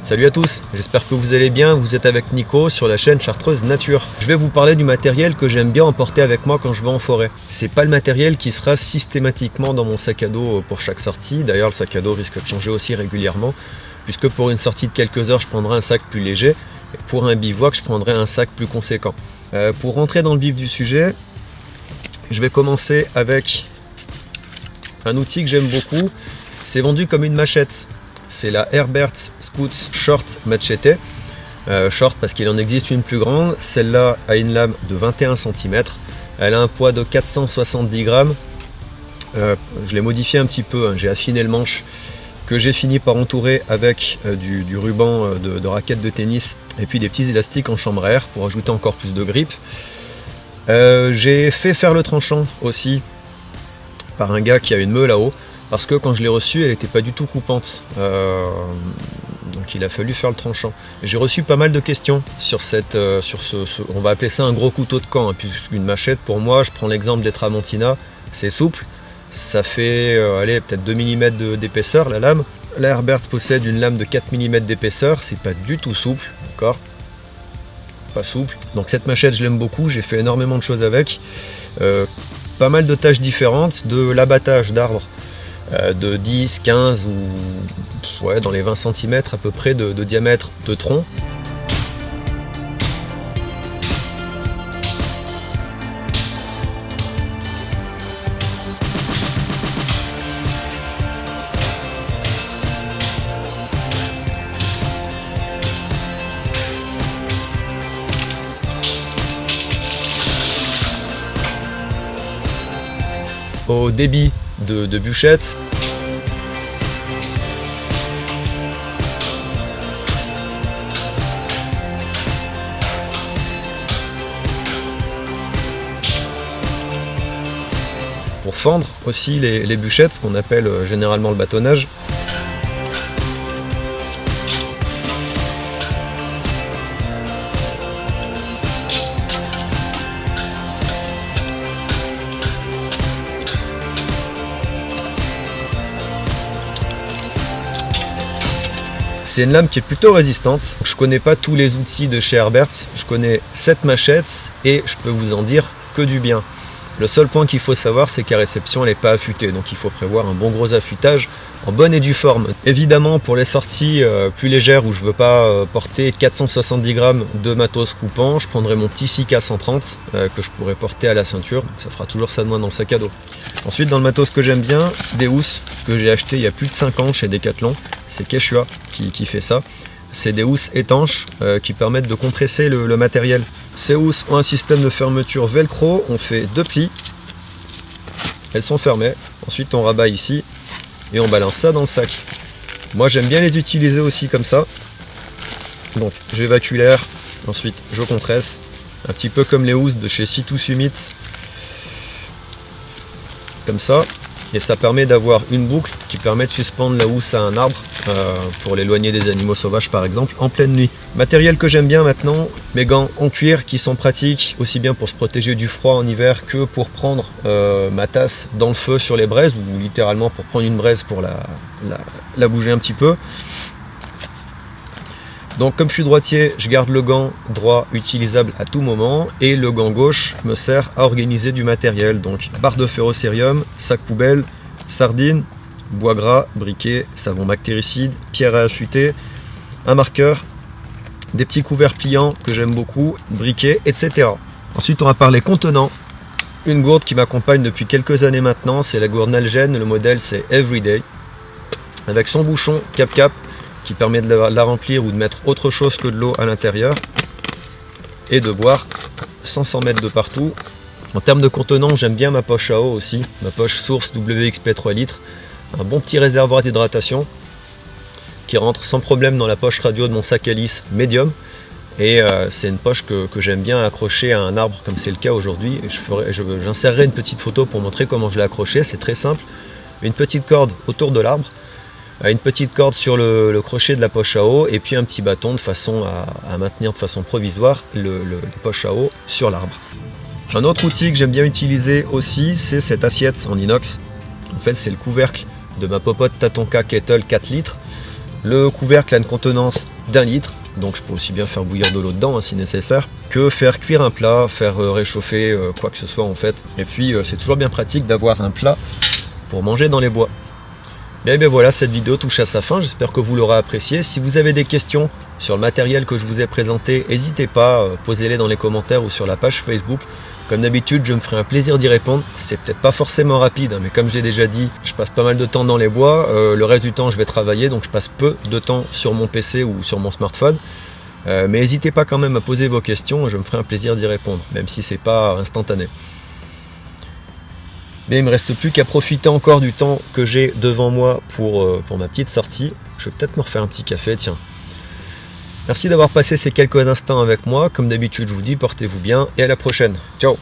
Salut à tous, j'espère que vous allez bien, vous êtes avec Nico sur la chaîne Chartreuse Nature. Je vais vous parler du matériel que j'aime bien emporter avec moi quand je vais en forêt. C'est pas le matériel qui sera systématiquement dans mon sac à dos pour chaque sortie, d'ailleurs le sac à dos risque de changer aussi régulièrement, puisque pour une sortie de quelques heures je prendrai un sac plus léger, et pour un bivouac je prendrai un sac plus conséquent. Pour rentrer dans le vif du sujet, je vais commencer avec un outil que j'aime beaucoup, c'est vendu comme une machette. C'est la Herbert Scout Short Machete. Short parce qu'il en existe une plus grande. Celle-là a une lame de 21 cm. Elle a un poids de 470 grammes. Je l'ai modifié un petit peu. J'ai affiné le manche que j'ai fini par entourer avec du ruban de raquette de tennis et puis des petits élastiques en chambre à air pour ajouter encore plus de grip. J'ai fait faire le tranchant aussi par un gars qui a une meule là-haut. Parce que quand je l'ai reçue, elle n'était pas du tout coupante. Donc il a fallu faire le tranchant. J'ai reçu pas mal de questions sur on va appeler ça un gros couteau de camp. Puisqu'une machette, pour moi, je prends l'exemple des Tramontina, c'est souple. Ça fait peut-être 2 mm d'épaisseur la lame. La Herbert possède une lame de 4 mm d'épaisseur, c'est pas du tout souple, d'accord ? Pas souple. Donc cette machette, je l'aime beaucoup, j'ai fait énormément de choses avec. Pas mal de tâches différentes, de l'abattage d'arbres. De 10, 15 ou dans les 20 cm à peu près de diamètre de tronc. Au débit de bûchette. Pour fendre aussi les bûchettes, ce qu'on appelle généralement le bâtonnage. C'est une lame qui est plutôt résistante. Je connais pas tous les outils de chez Herbert, je connais cette machette et je peux vous en dire que du bien. Le seul point qu'il faut savoir, c'est qu'à réception, elle n'est pas affûtée, donc il faut prévoir un bon gros affûtage en bonne et due forme. Évidemment, pour les sorties plus légères où je ne veux pas porter 470 grammes de matos coupant, je prendrai mon petit Sika 130 que je pourrais porter à la ceinture, donc ça fera toujours ça de moins dans le sac à dos. Ensuite, dans le matos que j'aime bien, des housses que j'ai acheté il y a plus de 5 ans chez Decathlon, c'est Quechua qui fait ça. C'est des housses étanches qui permettent de compresser le matériel. Ces housses ont un système de fermeture velcro, on fait 2 plis, elles sont fermées, ensuite on rabat ici et on balance ça dans le sac. Moi j'aime bien les utiliser aussi comme ça, donc j'évacue l'air, ensuite je compresse, un petit peu comme les housses de chez Situ Summit, comme ça. Et ça permet d'avoir une boucle qui permet de suspendre la housse à un arbre pour l'éloigner des animaux sauvages par exemple en pleine nuit. Matériel que j'aime bien maintenant, mes gants en cuir qui sont pratiques aussi bien pour se protéger du froid en hiver que pour prendre ma tasse dans le feu sur les braises ou littéralement pour prendre une braise pour la bouger un petit peu. Donc comme je suis droitier, je garde le gant droit utilisable à tout moment et le gant gauche me sert à organiser du matériel. Donc barre de ferrocérium, sac poubelle, sardines, bois gras, briquet, savon bactéricide, pierre à affûter, un marqueur, des petits couverts pliants que j'aime beaucoup, briquet, etc. Ensuite on va parler contenant. Une gourde qui m'accompagne depuis quelques années maintenant, c'est la gourde Nalgene, le modèle c'est Everyday, avec son bouchon cap-cap, qui permet de la remplir ou de mettre autre chose que de l'eau à l'intérieur et de boire 500 mètres de partout. En termes de contenant, j'aime bien ma poche à eau aussi, ma poche Source WXP 3 litres, un bon petit réservoir d'hydratation qui rentre sans problème dans la poche radio de mon sac Alice Medium et c'est une poche que j'aime bien accrocher à un arbre comme c'est le cas aujourd'hui. J'insérerai une petite photo pour montrer comment je l'ai accroché, c'est très simple, une petite corde autour de l'arbre, une petite corde sur le crochet de la poche à eau et puis un petit bâton de façon à maintenir de façon provisoire la poche à eau sur l'arbre. Un autre outil que j'aime bien utiliser aussi, c'est cette assiette en inox. En fait, c'est le couvercle de ma popote Tatonka Kettle 4 litres. Le couvercle a une contenance d'1 litre, donc je peux aussi bien faire bouillir de l'eau dedans si nécessaire, que faire cuire un plat, faire réchauffer quoi que ce soit en fait. Et puis c'est toujours bien pratique d'avoir un plat pour manger dans les bois. Et bien voilà, cette vidéo touche à sa fin, j'espère que vous l'aurez appréciée. Si vous avez des questions sur le matériel que je vous ai présenté, n'hésitez pas, posez-les dans les commentaires ou sur la page Facebook. Comme d'habitude, je me ferai un plaisir d'y répondre. C'est peut-être pas forcément rapide, mais comme j'ai déjà dit, je passe pas mal de temps dans les bois. Le reste du temps, je vais travailler, donc je passe peu de temps sur mon PC ou sur mon smartphone. Mais n'hésitez pas quand même à poser vos questions, je me ferai un plaisir d'y répondre, même si c'est pas instantané. Mais il me reste plus qu'à profiter encore du temps que j'ai devant moi pour ma petite sortie. Je vais peut-être me refaire un petit café, tiens. Merci d'avoir passé ces quelques instants avec moi. Comme d'habitude, je vous dis, portez-vous bien et à la prochaine. Ciao!